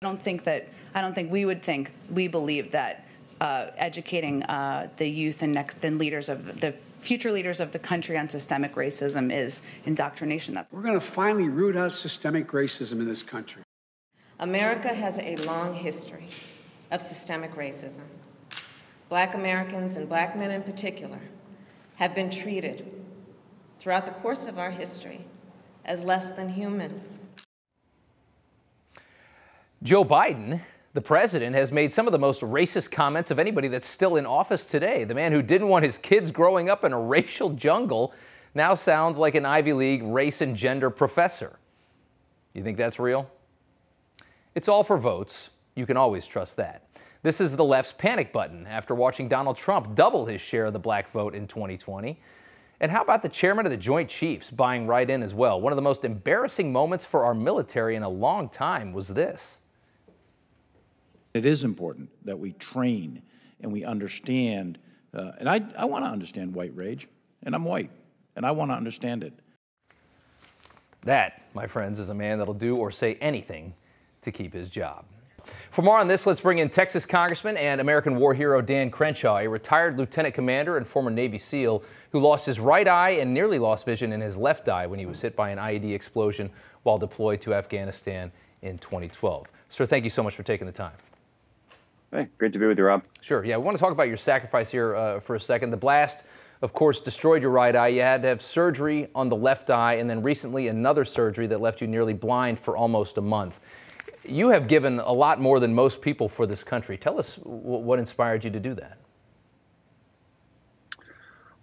I don't think we believe that educating the youth and the future leaders of the country on systemic racism is indoctrination. We're going to finally root out systemic racism in this country. America has a long history of systemic racism. Black Americans, and black men in particular, have been treated throughout the course of our history as less than human. Joe Biden, the president, has made some of the most racist comments of anybody that's still in office today. The man who didn't want his kids growing up in a racial jungle now sounds like an Ivy League race and gender professor. You think that's real? It's all for votes. You can always trust that. This is the left's panic button after watching Donald Trump double his share of the black vote in 2020. And how about the chairman of the Joint Chiefs buying right in as well? One of the most embarrassing moments for our military in a long time was this. It is important that we train and we understand, and I want to understand white rage, and I'm white, and I want to understand it. That, my friends, is a man that'll do or say anything to keep his job. For more on this, let's bring in Texas Congressman and American war hero Dan Crenshaw, a retired lieutenant commander and former Navy SEAL who lost his right eye and nearly lost vision in his left eye when he was hit by an IED explosion while deployed to Afghanistan in 2012. Sir, thank you so much for taking the time. Hey, great to be with you, Rob. Sure. Yeah, we want to talk about your sacrifice here for a second. The blast, of course, destroyed your right eye. You had to have surgery on the left eye, and then recently another surgery that left you nearly blind for almost a month. You have given a lot more than most people for this country. Tell us what inspired you to do that.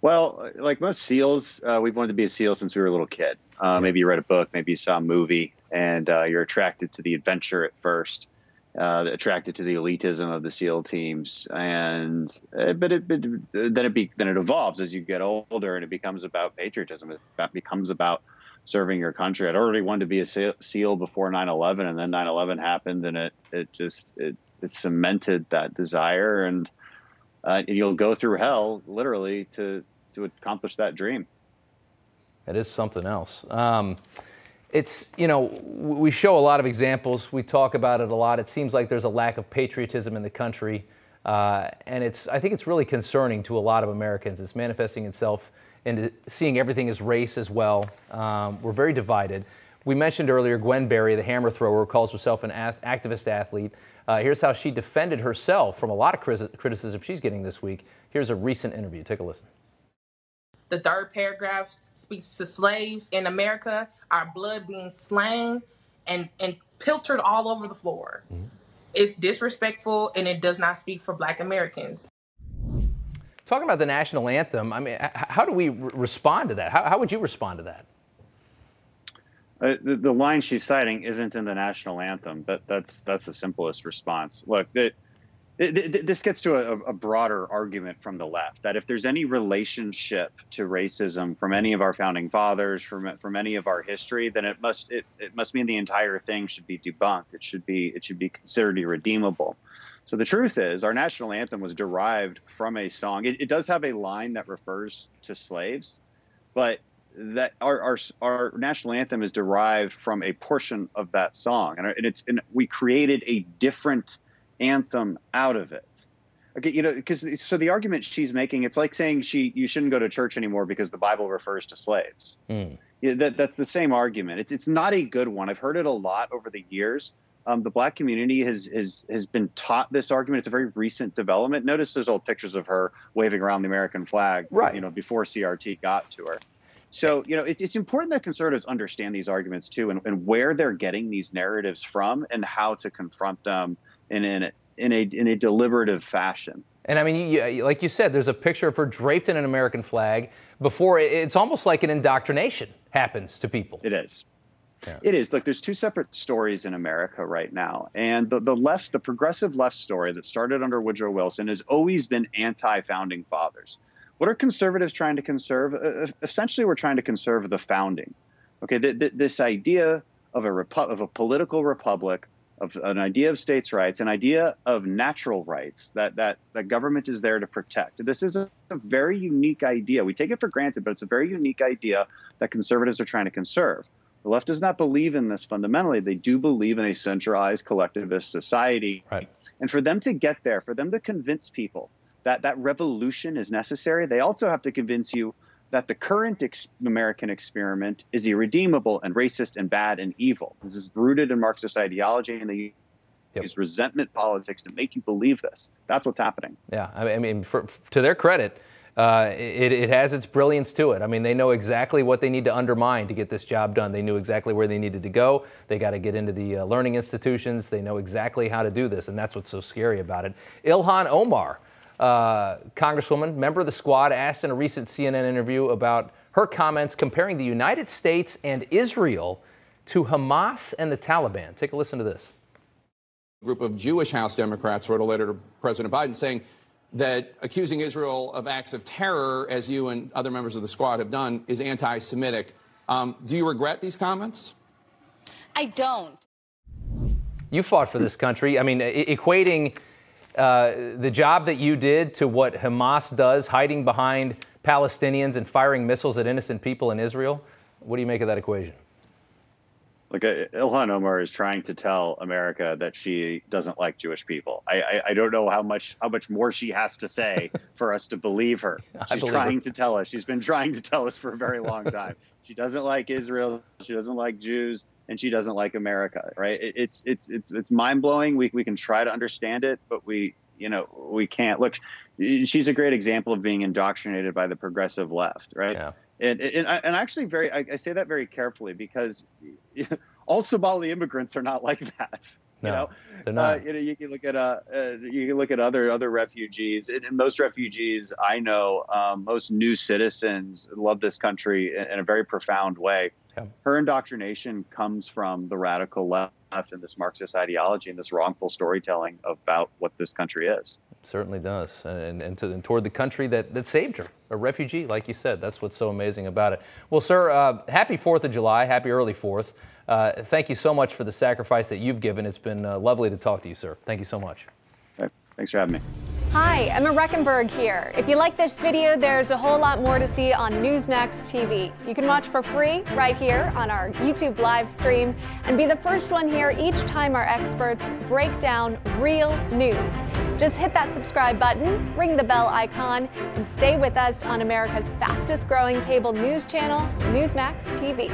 Well, like most SEALs, we've wanted to be a SEAL since we were a little kid. Maybe you read a book, maybe you saw a movie, and you're attracted to the adventure at first, attracted to the elitism of the SEAL teams, and then it evolves as you get older, and it becomes about patriotism. It becomes about serving your country. I'd already wanted to be a SEAL before 9/11, and then 9/11 happened, and it cemented that desire, and you'll go through hell literally to accomplish that dream. That is something else. It's, you know, we show a lot of examples. We talk about it a lot. It seems like there's a lack of patriotism in the country, and I think it's really concerning to a lot of Americans. It's manifesting itself into seeing everything as race as well. We're very divided. We mentioned earlier Gwen Berry, the hammer thrower, calls herself an activist athlete. Here's how she defended herself from a lot of criticism she's getting this week. Here's a recent interview. Take a listen. The third paragraph speaks to slaves in America, our blood being slain and pilfered all over the floor. Mm-hmm. It's disrespectful, and it does not speak for Black Americans. Talking about the national anthem, I mean, how do we respond to that? How would you respond to that? The line she's citing isn't in the national anthem, but that's the simplest response. Look, this gets to a broader argument from the left that if there's any relationship to racism from any of our founding fathers, from any of our history, then it must mean the entire thing should be debunked. It should be considered irredeemable. So the truth is, our national anthem was derived from a song. It does have a line that refers to slaves, but that our national anthem is derived from a portion of that song, and we created a different anthem out of it. Okay, you know, because so the argument she's making, it's like saying you shouldn't go to church anymore because the Bible refers to slaves. Yeah, that's the same argument. It's not a good one. I've heard it a lot over the years. The Black community has been taught this argument. It's a very recent development. Notice there's old pictures of her waving around the American flag, right? You know, before CRT got to her. So, you know, it's important that conservatives understand these arguments too, and where they're getting these narratives from, and how to confront them in a deliberative fashion. And I mean, like you said, there's a picture of her draped in an American flag. Before, it's almost like an indoctrination happens to people. It is. Yeah. It is. Look, there's two separate stories in America right now. And the progressive left story that started under Woodrow Wilson has always been anti-founding fathers. What are conservatives trying to conserve? Essentially, we're trying to conserve the founding. Okay, this idea of a political republic, of an idea of states' rights, an idea of natural rights that government is there to protect. This is a very unique idea. We take it for granted, but it's a very unique idea that conservatives are trying to conserve. The left does not believe in this fundamentally. They do believe in a centralized collectivist society. Right. And for them to get there, for them to convince people that that revolution is necessary, they also have to convince you that the current American experiment is irredeemable and racist and bad and evil. This is rooted in Marxist ideology, and they use resentment politics to make you believe this. That's what's happening. Yeah, I mean, to their credit, it has its brilliance to it. I mean, they know exactly what they need to undermine to get this job done. They knew exactly where they needed to go. They got to get into the learning institutions. They know exactly how to do this, and that's what's so scary about it. Ilhan Omar, Congresswoman, member of the squad, asked in a recent CNN interview about her comments comparing the United States and Israel to Hamas and the Taliban. Take a listen to this. A group of Jewish House Democrats wrote a letter to President Biden saying that accusing Israel of acts of terror, as you and other members of the squad have done, is anti-Semitic. Do you regret these comments? I don't. You fought for this country. I mean, equating the job that you did to what Hamas does, hiding behind Palestinians and firing missiles at innocent people in Israel. What do you make of that equation? Look, Ilhan Omar is trying to tell America that she doesn't like Jewish people. I don't know how much more she has to say for us to believe her. She's trying to tell us. She's been trying to tell us for a very long time. She doesn't like Israel. She doesn't like Jews, and she doesn't like America. Right? It's mind blowing. We can try to understand it, but we can't. Look, she's a great example of being indoctrinated by the progressive left. Right? Yeah. And actually, I say that very carefully because all Somali immigrants are not like that. No, they're not. You can look at other refugees, and most refugees I know, most new citizens love this country in a very profound way. Yeah. Her indoctrination comes from the radical left and this Marxist ideology and this wrongful storytelling about what this country is. It certainly does, and toward the country that saved her, a refugee, like you said. That's what's so amazing about it. Well, sir, happy 4th of July, happy early 4th. Thank you so much for the sacrifice that you've given. It's been lovely to talk to you, sir. Thank you so much. Thanks for having me. Hi, Emma Reckenberg here. If you like this video, there's a whole lot more to see on Newsmax TV. You can watch for free right here on our YouTube live stream and be the first one here each time our experts break down real news. Just hit that subscribe button, ring the bell icon, and stay with us on America's fastest growing cable news channel, Newsmax TV.